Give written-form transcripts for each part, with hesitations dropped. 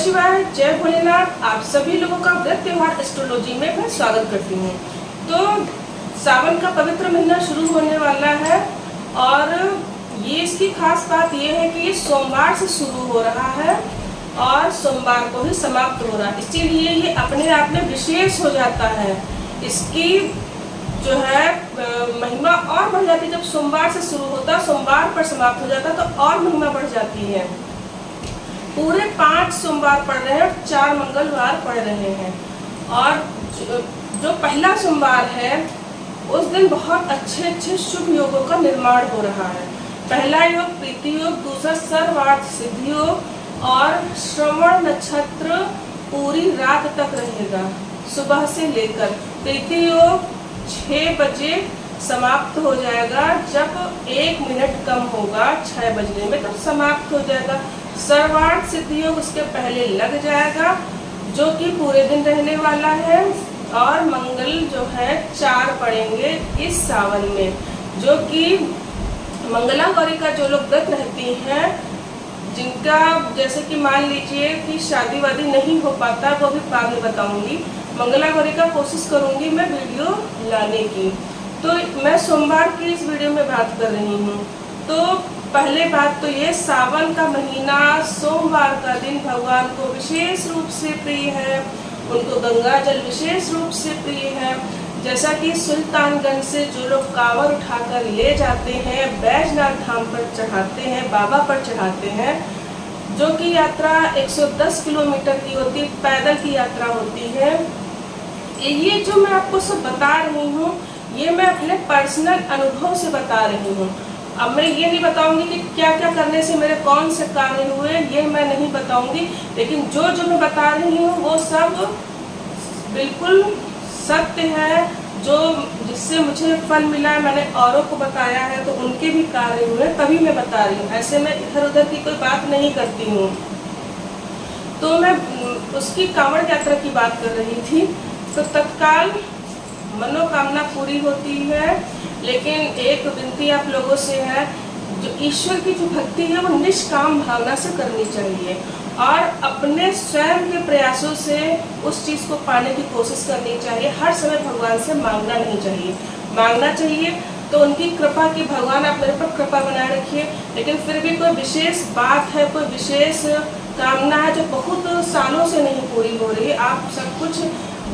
शिवाय, जय भोलेनाथ। आप सभी लोगों का व्रत त्योहार एस्ट्रोलॉजी में मैं स्वागत करती हूँ। तो सावन का पवित्र महीना शुरू होने वाला है और ये इसकी खास बात ये है कि ये सोमवार से शुरू हो रहा है और सोमवार को ही समाप्त हो रहा है। इसीलिए ये अपने आप में विशेष हो जाता है। इसकी जो है महिमा और बढ़ जाती है। जब सोमवार से शुरू होता है, सोमवार पर समाप्त हो जाता है तो और महिमा बढ़ जाती है। पूरे 5 सोमवार पड़ रहे हैं और 4 मंगलवार पड़ रहे हैं। और जो पहला सोमवार है उस दिन बहुत अच्छे शुभ योगों का निर्माण हो रहा है। पहला योग प्रीति योग, दूसरा सर्वार्थ सिद्धि योग और श्रवण नक्षत्र पूरी रात तक रहेगा। सुबह से लेकर प्रीति योग 6 बजे समाप्त हो जाएगा। जब 1 मिनट कम होगा 6 बजने में तब समाप्त हो जाएगा। सर्वार्थ सिद्धि योग उसके पहले लग जाएगा जो कि पूरे दिन रहने वाला है। और मंगल जो है 4 पड़ेंगे इस सावन में, जो कि मंगला गौरी का जो लोग व्रत रहती हैं, जिनका जैसे कि मान लीजिए कि शादी वादी नहीं हो पाता, वो भी बाद में बताऊंगी। मंगला गौरी का कोशिश करूंगी मैं वीडियो लाने की। तो मैं सोमवार की इस वीडियो में बात कर रही हूँ। तो पहले बात तो ये, सावन का महीना सोमवार का दिन भगवान को विशेष रूप से प्रिय है। उनको गंगा जल विशेष रूप से प्रिय है। जैसा कि सुल्तानगंज से जो लोग कांवड़ उठाकर ले जाते हैं, बैजनाथ धाम पर चढ़ाते हैं, बाबा पर चढ़ाते हैं, जो कि यात्रा 110 किलोमीटर की होती है, पैदल की यात्रा होती है। ये जो मैं आपको सब बता रही हूँ, ये मैं अपने पर्सनल अनुभव से बता रही हूँ। अब मैं ये नहीं बताऊंगी कि क्या क्या करने से मेरे कौन से कार्य हुए, ये मैं नहीं बताऊंगी। लेकिन जो मैं बता रही हूँ वो सब बिल्कुल सत्य है। जो जिससे मुझे फल मिला है, मैंने औरों को बताया है तो उनके भी कार्य हुए, तभी मैं बता रही हूँ। ऐसे मैं इधर उधर की कोई बात नहीं करती हूँ। तो मैं उसकी कांवड़ यात्रा की बात कर रही थी। तो तत्काल मनोकामना पूरी होती है। लेकिन एक विनती आप लोगों से है, जो ईश्वर की जो भक्ति है वो निष्काम भावना से करनी चाहिए और अपने स्वयं के प्रयासों से उस चीज़ को पाने की कोशिश करनी चाहिए। हर समय भगवान से मांगना नहीं चाहिए। मांगना चाहिए तो उनकी कृपा की, भगवान आप मेरे पर कृपा बनाए रखिए। लेकिन फिर भी कोई विशेष बात है, कोई विशेष कामना है जो बहुत सालों से नहीं पूरी हो रही, आप सब कुछ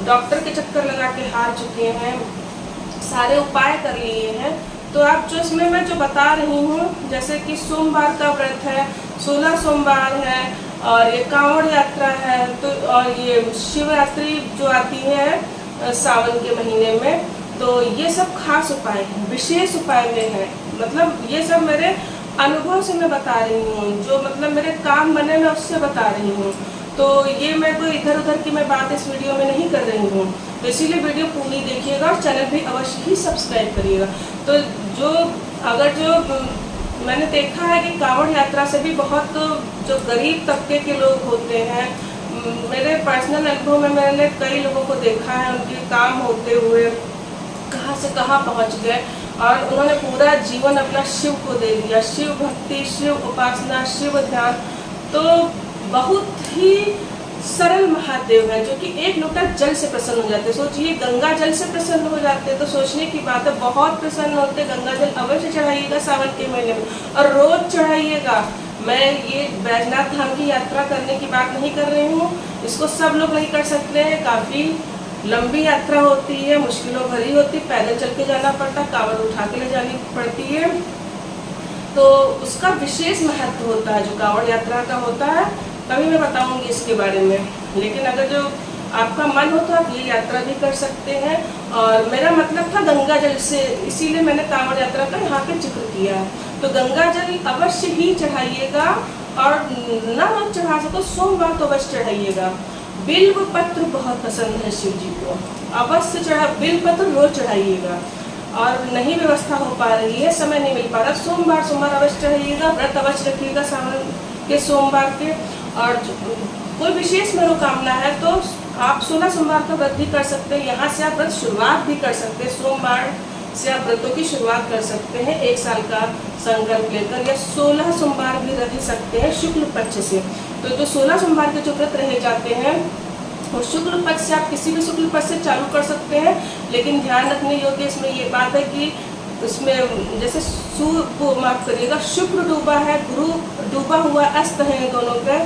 डॉक्टर के चक्कर लगा के हार चुके हैं, सारे उपाय कर लिए हैं, तो आप जो इसमें मैं जो बता रही हूँ, जैसे कि सोमवार का व्रत है, 16 सोमवार है और ये कांवड़ यात्रा है, तो और ये शिवरात्रि जो आती है सावन के महीने में, तो ये सब खास उपाय हैं, विशेष उपाय में है। मतलब ये सब मेरे अनुभव से मैं बता रही हूँ, जो मतलब मेरे काम बने मैं उससे बता रही हूँ। तो ये मैं कोई इधर उधर की मैं बात इस वीडियो में नहीं कर रही हूँ। तो इसीलिए वीडियो पूरी देखिएगा और चैनल भी अवश्य ही सब्सक्राइब करिएगा। तो जो मैंने देखा है कि कांवड़ यात्रा से भी बहुत जो गरीब तबके के लोग होते हैं, मेरे पर्सनल अनुभव में मैंने कई लोगों को देखा है, उनके काम होते हुए कहाँ से कहाँ पहुँच गए और उन्होंने पूरा जीवन अपना शिव को दे दिया। शिव भक्ति, शिव उपासना, शिव ध्यान। तो बहुत ही सरल महादेव है जो कि एक लोटा जल से प्रसन्न हो जाते हैं। सोचिए, गंगा जल से प्रसन्न हो जाते हैं तो सोचने की बात है, बहुत प्रसन्न होते। गंगा जल अवश्य चढ़ाइएगा सावन के महीने में और रोज चढ़ाइएगा। मैं ये बैजनाथ धाम की यात्रा करने की बात नहीं कर रही हूँ, इसको सब लोग नहीं कर सकते हैं। काफ़ी लंबी यात्रा होती है, मुश्किलों भरी होती है, पैदल चल के जाना पड़ता, कांवड़ उठा के ले जानी पड़ती है। तो उसका विशेष महत्व होता है जो कांवड़ यात्रा का होता है, तभी मैं बताऊंगी इसके बारे में। लेकिन अगर जो आपका मन हो तो आप ये यात्रा भी कर सकते हैं। और मेरा मतलब था गंगा जल से, इसीलिए मैंने कांवड़ यात्रा का यहाँ पे जिक्र किया है। तो गंगा जल अवश्य ही चढ़ाइएगा और न रोज चढ़ा सको, सोमवार तो अवश्य चढ़ाइएगा। बिल्व पत्र बहुत पसंद है शिव जी को, अवश्य चढ़ा, बिल्व पत्र रोज चढ़ाइएगा। और नहीं व्यवस्था हो पा रही है, समय नहीं मिल पा रहा, सोमवार अवश्य चढ़ाइएगा। व्रत अवश्य रखिएगा सावन के सोमवार के। और कोई विशेष मनोकामना है तो आप 16 सोमवार का व्रत भी कर सकते हैं। यहाँ से आप व्रत शुरुआत भी कर सकते हैं, सोमवार से आप व्रतों की शुरुआत कर सकते हैं 1 साल का संकल्प लेकर, या 16 सोमवार भी रख सकते हैं शुक्ल पक्ष से। तो जो 16 सोमवार के जो व्रत रहे जाते हैं और शुक्ल पक्ष से आप किसी भी शुक्ल पक्ष से चालू कर सकते हैं, लेकिन ध्यान रखने योग्य इसमें ये बात है कि उसमें जैसे माफ करिएगा, शुक्र डूबा है, गुरु डूबा हुआ, अस्त है दोनों का,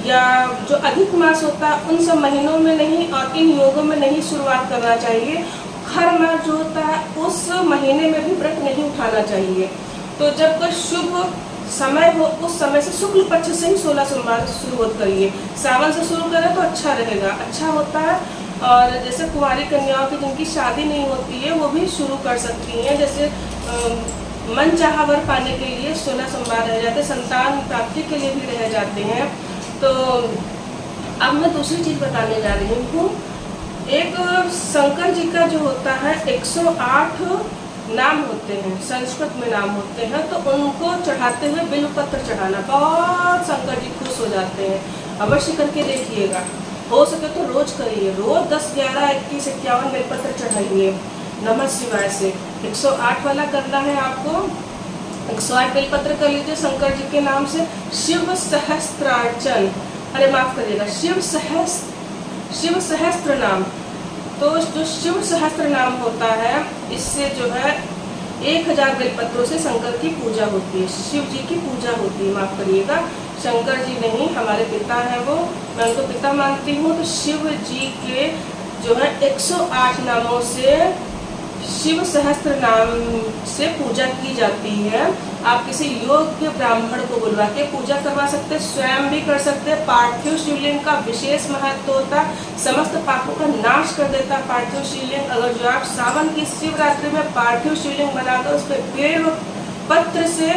या जो अधिक मास होता है उन सब महीनों में नहीं और इन योगों में नहीं शुरुआत करना चाहिए। हर मास जो होता है उस महीने में भी व्रत नहीं उठाना चाहिए। तो जब कोई शुभ समय हो उस समय से शुक्ल पक्ष से ही 16 सोमवार शुरुआत करिए। सावन से शुरू करें तो अच्छा रहेगा, अच्छा होता है। और जैसे कुंवारी कन्याओं की जिनकी शादी नहीं होती है वो भी शुरू कर सकती हैं। जैसे मन चाहा वर पाने के लिए 16 सोमवार रह जाते, संतान प्राप्ति के लिए भी रह जाते हैं। तो अब मैं दूसरी चीज़ बताने जा रही हूँ। एक शंकर जी का जो होता है 108 नाम होते हैं, संस्कृत में नाम होते हैं, तो उनको चढ़ाते हुए बिल्वपत्र चढ़ाना, बहुत शंकर जी खुश हो जाते हैं। अवश्य करके देखिएगा, हो सके तो रोज करिए, रोज 10, 11, 21, 51 बेलपत्र चढ़ाइए नमः शिवाय से। 108 वाला करना है आपको, 108 बेलपत्र कर लीजिए शंकर जी के नाम से। शिव सहस्त्रार्चन, अरे माफ करिएगा, शिव सहस्त्र नाम। तो जो शिव सहस्त्र नाम होता है इससे जो है 1000 बेलपत्रों से शंकर की पूजा होती है, शिव जी की पूजा होती है, माफ करिएगा, शंकर जी नहीं, हमारे पिता हैं वो, मैं उनको पिता मानती हूँ। तो शिव जी के जो है 108 नामों से, शिव सहस्त्र नाम से पूजा की जाती है। आप किसी योग्य ब्राह्मण को बुलवा के पूजा करवा सकते हैं, स्वयं भी कर सकते हैं। पार्थिव शिवलिंग का विशेष महत्व होता है, समस्त पापों का नाश कर देता है पार्थिव शिवलिंग। अगर जो आप सावन की शिवरात्रि में पार्थिव शिवलिंग बनाकर उस पर बेल पत्र से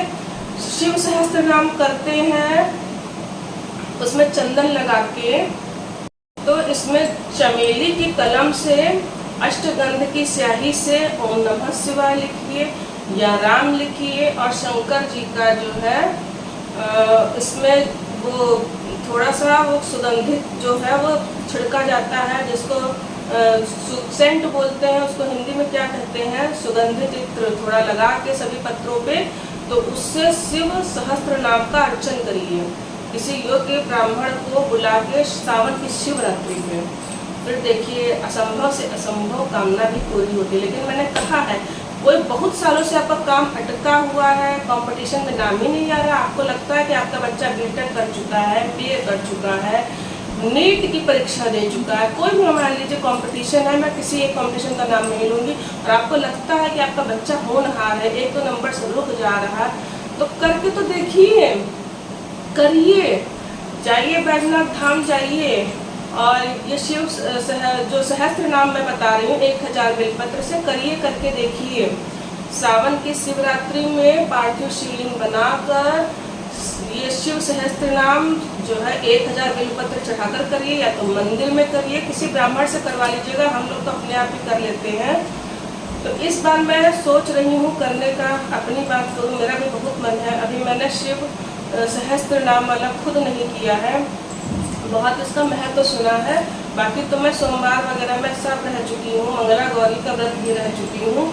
शिव सहस्त्र नाम करते हैं, उसमें चंदन लगा के, तो इसमें चमेली की कलम से, अष्टगंध की स्याही से ओम नमः शिवाय लिखिए या राम लिखिए, और शंकर जी का जो है इसमें वो थोड़ा सा वो सुगंधित जो है वो छिड़का जाता है, जिसको सेंट बोलते हैं, उसको हिंदी में क्या कहते हैं, सुगंधित इत्र थोड़ा लगा के सभी पत्रों पे, तो उससे शिव सहस्त्र नाम का अर्चन करिए किसी योग्य ब्राह्मण को बुला के सावन की शिवरात्रि में। फिर देखिए असंभव से असंभव कामना भी पूरी होती है। लेकिन मैंने कहा है, कोई बहुत सालों से आपका काम अटका हुआ है, कंपटीशन में नाम ही नहीं आ रहा, आपको लगता है कि आपका बच्चा बीटेक कर चुका है, बीए कर चुका है, नीट की परीक्षा दे चुका है, कोई भी मान लीजिए कंपटीशन है, मैं किसी एक कंपटीशन का नाम नहीं लूँगी, और आपको लगता है कि आपका बच्चा होनहार है, 1-2 नंबर से रुक जा रहा है, तो करके तो देखिए, करिए, जाइए बैजनाथ धाम जाइए, और ये शिव जो सहस्त्र नाम मैं बता रही हूँ 1000 बेलपत्र से करिए, करके देखिए। सावन की शिवरात्रि में पार्थिव शिवलिंग बनाकर ये शिव सहस्त्र नाम जो है 1000 बेलपत्र चढ़ाकर करिए, या तो मंदिर में करिए, किसी ब्राह्मण से करवा लीजिएगा, हम लोग तो अपने आप ही कर लेते हैं। तो इस बार मैं सोच रही हूँ करने का, अपनी बात करूँ, मेरा भी बहुत मन है। अभी मैंने शिव सहस्त्र नाम वाला खुद नहीं किया है, बहुत इसका महत्व तो सुना है, बाकी तो मैं सोमवार वगैरह में सब रह चुकी हूँ, मंगला गौरी का व्रत भी रह चुकी हूँ,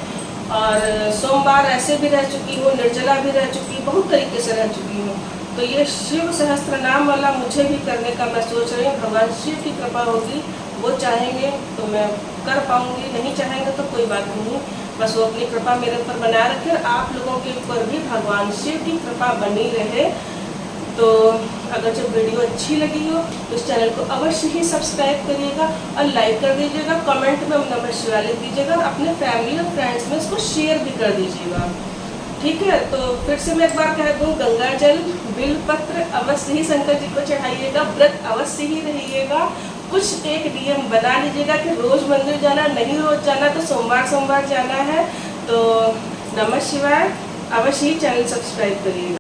और सोमवार ऐसे भी रह चुकी हूँ, निर्जला भी रह चुकी हूँ, बहुत तरीके से रह चुकी हूँ। तो ये शिव सहस्त्र नाम वाला मुझे भी करने का मैं सोच रही हूँ। भगवान शिव की कृपा होगी, वो चाहेंगे तो मैं कर पाऊँगी, नहीं चाहेंगे तो कोई बात नहीं, बस वो अपनी कृपा मेरे ऊपर बनाए रखे, और आप लोगों के ऊपर भी भगवान शिव की कृपा बनी रहे। तो अगर जब वीडियो अच्छी लगी हो तो इस चैनल को अवश्य ही सब्सक्राइब करिएगा और लाइक कर दीजिएगा, कमेंट में नमः शिवाय लिख दीजिएगा, और अपने फैमिली और फ्रेंड्स में इसको शेयर भी कर दीजिएगा, ठीक है। तो फिर से मैं एक बार कह दूँ, गंगा जल बिलपत्र अवश्य ही शंकर जी को चढ़ाइएगा, व्रत अवश्य ही रहिएगा, कुछ एक नियम बना लीजिएगा कि रोज मंदिर जाना, नहीं रोज जाना तो सोमवार जाना है। तो नमः शिवाय, अवश्य ही चैनल सब्सक्राइब करिएगा।